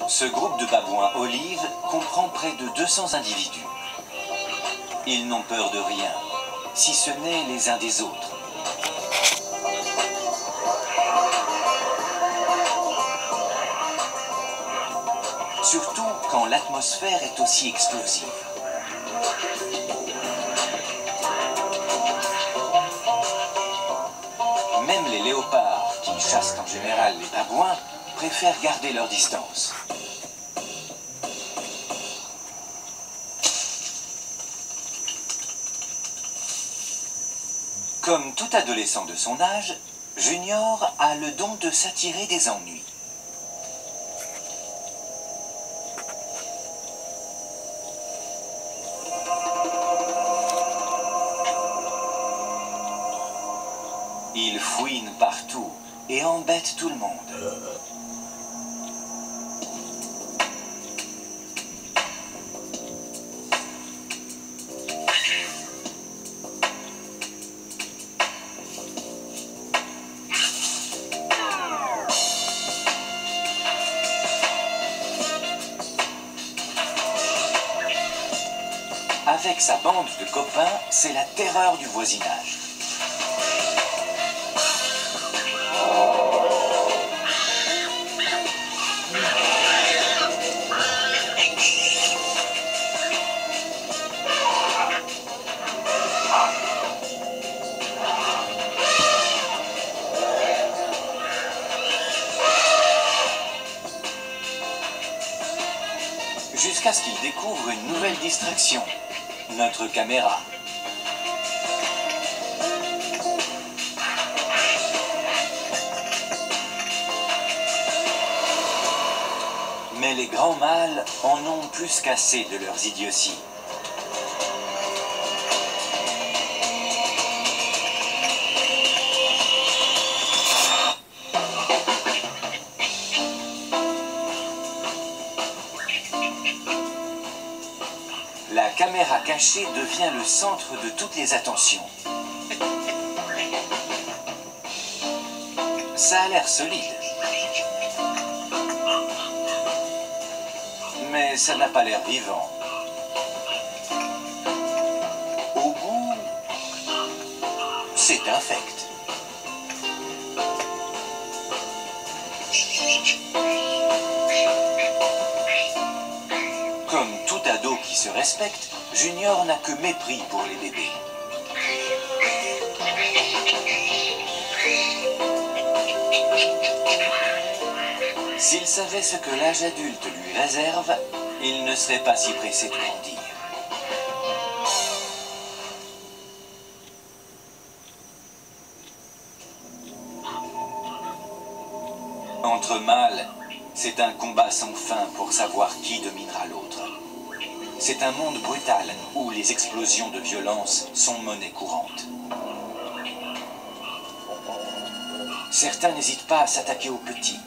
Ce groupe de babouins olives comprend près de 200 individus. Ils n'ont peur de rien, si ce n'est les uns des autres. Surtout quand l'atmosphère est aussi explosive. Même les léopards, qui chassent en général les babouins, préfèrent garder leur distance. Comme tout adolescent de son âge, Junior a le don de s'attirer des ennuis. Il fouine partout et embête tout le monde. Avec sa bande de copains, c'est la terreur du voisinage. Jusqu'à ce qu'il découvre une nouvelle distraction, notre caméra. Mais les grands mâles en ont plus qu'assez de leurs idioties. La caméra cachée devient le centre de toutes les attentions. Ça a l'air solide. Mais ça n'a pas l'air vivant. Au bout, c'est infect. Comme tout ado qui se respecte, Junior n'a que mépris pour les bébés. S'il savait ce que l'âge adulte lui réserve, il ne serait pas si pressé de grandir. Entre mâles, c'est un combat sans fin pour savoir qui dominera l'autre. C'est un monde brutal où les explosions de violence sont monnaie courante. Certains n'hésitent pas à s'attaquer aux petits.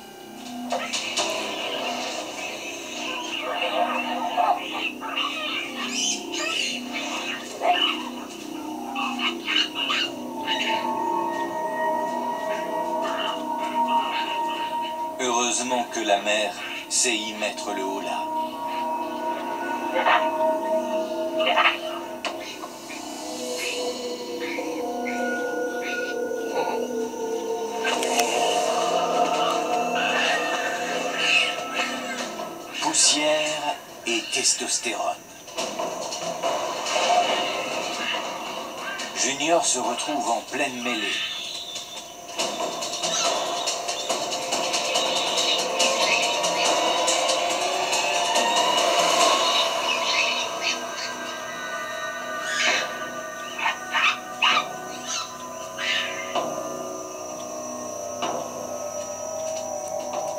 Heureusement que la mère sait y mettre le holà. Poussière et testostérone. Junior se retrouve en pleine mêlée.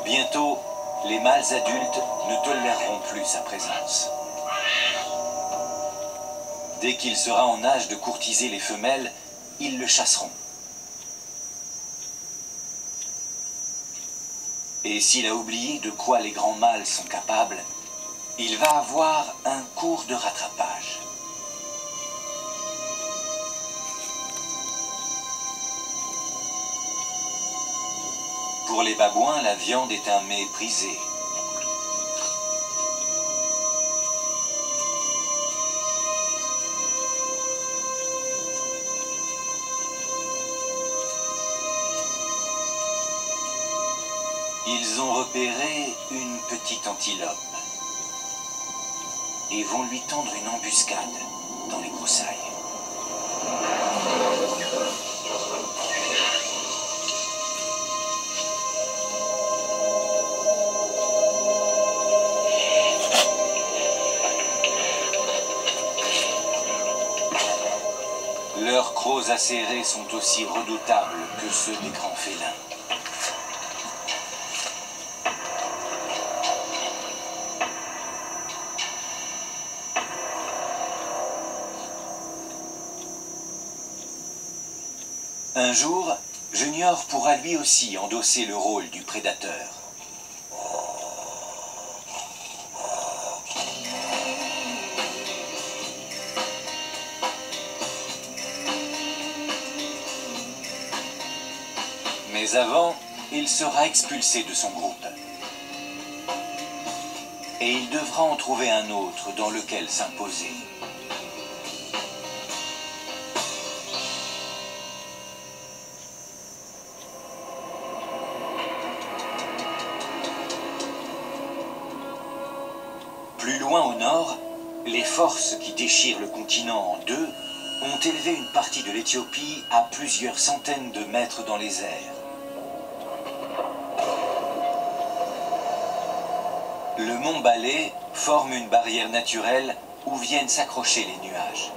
Bientôt, les mâles adultes ne toléreront plus sa présence. Dès qu'il sera en âge de courtiser les femelles, ils le chasseront. Et s'il a oublié de quoi les grands mâles sont capables, il va avoir un cours de rattrapage. Pour Pour les babouins, la viande est un mets prisé. Ils ont repéré une petite antilope et vont lui tendre une embuscade dans les broussailles. Leurs crocs acérés sont aussi redoutables que ceux des grands félins. Un jour, Junior pourra lui aussi endosser le rôle du prédateur. Mais avant, il sera expulsé de son groupe. Et il devra en trouver un autre dans lequel s'imposer. Plus loin au nord, les forces qui déchirent le continent en deux ont élevé une partie de l'Éthiopie à plusieurs centaines de mètres dans les airs. Le mont Balé forme une barrière naturelle où viennent s'accrocher les nuages.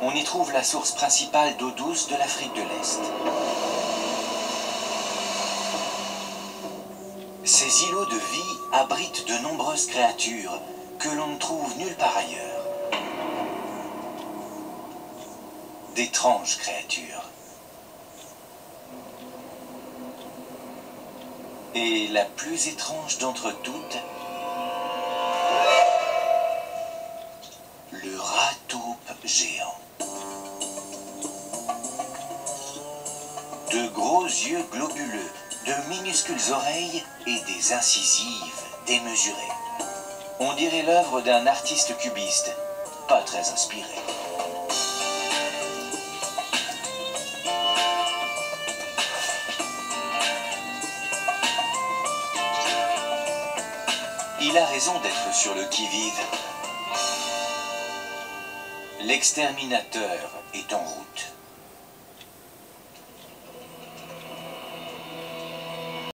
On y trouve la source principale d'eau douce de l'Afrique de l'Est. Ces îlots de vie abritent de nombreuses créatures que l'on ne trouve nulle part ailleurs. D'étranges créatures. Et la plus étrange d'entre toutes, le rat taupe géant. De gros yeux globuleux, de minuscules oreilles et des incisives démesurées. On dirait l'œuvre d'un artiste cubiste, pas très inspiré. Il a raison d'être sur le qui-vive. L'exterminateur est en route.